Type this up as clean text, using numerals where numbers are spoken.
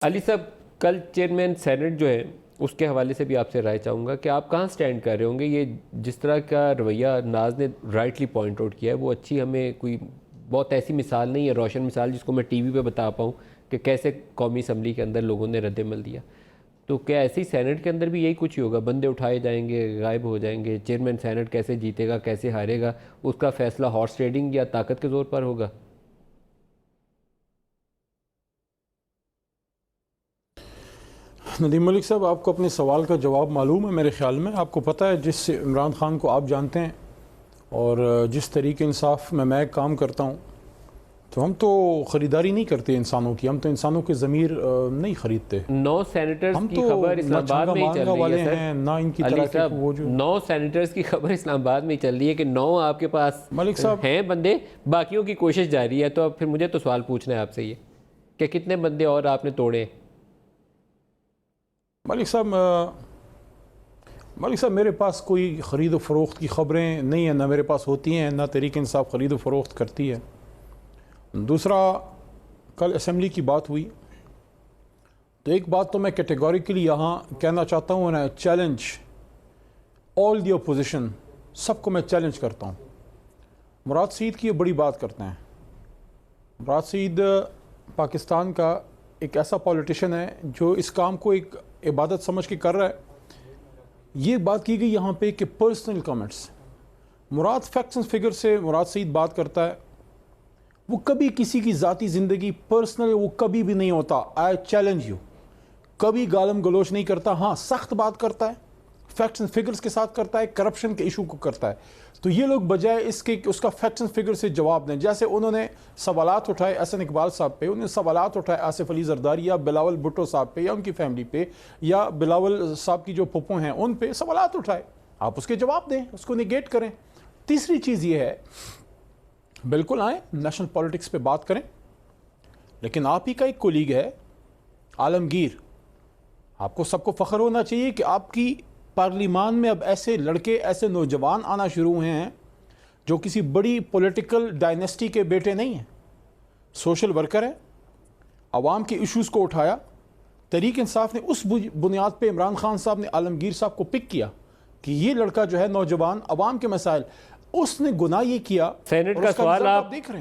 علی صاحب، کل chairman senate جو ہے اس کے حوالے سے بھی آپ سے رائے چاہوں گا کہ آپ کہاں سٹینڈ کر رہے ہوں گے. یہ جس طرح کا رویہ ناز نے رائٹلی پوائنٹ آؤٹ کیا ہے وہ اچھی ہمیں کوئی بہت ایسی مثال نہیں ہے، روشن مثال جس کو میں ٹی وی پہ بتا پاؤں کہ کیسے قومی اسمبلی کے اندر لوگوں نے رد عمل دیا. تو کیا ایسے ہی سینٹ کے اندر بھی یہی کچھ ہی ہوگا؟ بندے اٹھائے جائیں گے، غائب ہو جائیں گے، چیئرمین سینٹ کیسے جیتے گا، کیسے ہارے گا، اس کا فیصلہ ہارس ٹریڈنگ یا طاقت کے زور پر ہوگا؟ ندیم ملک صاحب، آپ کو اپنے سوال کا جواب معلوم ہے میرے خیال میں. آپ کو پتہ ہے جس عمران خان کو آپ جانتے ہیں اور جس طریقے انصاف میں کام کرتا ہوں، تو ہم تو خریداری نہیں کرتے انسانوں کی، ہم تو انسانوں کے ضمیر نہیں خریدتے. 9 سینیٹرز کی خبر اسلام آباد میں ہی چل رہی ہے سر. نہ ان کی علی طرح کے صاحب، وہ جو 9 سینیٹرز کی خبر اسلام آباد میں ہی چل رہی ہے کہ 9 آپ کے پاس ملک صاحب ہیں بندے، باقیوں کی کوشش جاری ہے. تو اب پھر مجھے تو سوال پوچھنا ہے آپ سے یہ کہ کتنے بندے اور آپ نے توڑے؟ ملک صاحب میرے پاس کوئی خرید و فروخت کی خبریں نہیں ہیں، نہ میرے پاس ہوتی ہیں، نہ تحریک انصاف خرید و فروخت کرتی ہے. دوسرا، کل اسمبلی کی بات ہوئی تو ایک بات تو میں کیٹیگوریکلی یہاں کہنا چاہتا ہوں، چیلنج آل دی اپوزیشن، سب کو میں چیلنج کرتا ہوں. مراد سعید کی یہ بڑی بات کرتے ہیں. مراد سعید پاکستان کا ایک ایسا پولیٹیشین ہے جو اس کام کو ایک عبادت سمجھ کے کر رہا ہے. یہ بات کی گئی یہاں پہ کہ personal comments, Murad facts and figure سے مراد سعید بات کرتا ہے. وہ کبھی کسی کی ذاتی زندگی پرسنل وہ کبھی بھی نہیں ہوتا. آئی چیلنج یو، کبھی گالم گلوچ نہیں کرتا. ہاں، سخت بات کرتا ہے، فیکٹس اینڈ فگرز کے ساتھ کرتا ہے، کرپشن کے ایشو کو کرتا ہے. تو یہ لوگ بجائے اس کے اس کا فیکٹس اینڈ فگر سے جواب دیں، جیسے انہوں نے سوالات اٹھائے احسن اقبال صاحب پہ، انہوں نے سوالات اٹھائے آصف علی زرداری یا بلاول بھٹو صاحب پہ یا ان کی فیملی پہ یا بلاول صاحب کی جو پھپھو ہیں ان پہ سوالات اٹھائے. آپ اس کے جواب دیں، اس کو نیگیٹ کریں. تیسری چیز یہ ہے، بالکل آئیں نیشنل پولیٹکس پہ بات کریں، لیکن آپ ہی کا ایک کولیگ ہے عالمگیر. آپ کو سب کو فخر ہونا چاہیے کہ آپ کی پارلیمان میں اب ایسے لڑکے، ایسے نوجوان آنا شروع ہوئے ہیں جو کسی بڑی پولیٹیکل ڈائنیسٹی کے بیٹے نہیں ہیں. سوشل ورکر ہیں، عوام کے ایشوز کو اٹھایا. تحریک انصاف نے اس بنیاد پہ عمران خان صاحب نے عالمگیر صاحب کو پک کیا کہ یہ لڑکا جو ہے نوجوان عوام کے مسائل، اس نے گناہ یہ کیا. سینٹ کا سوال آپ دیکھ رہے ہیں.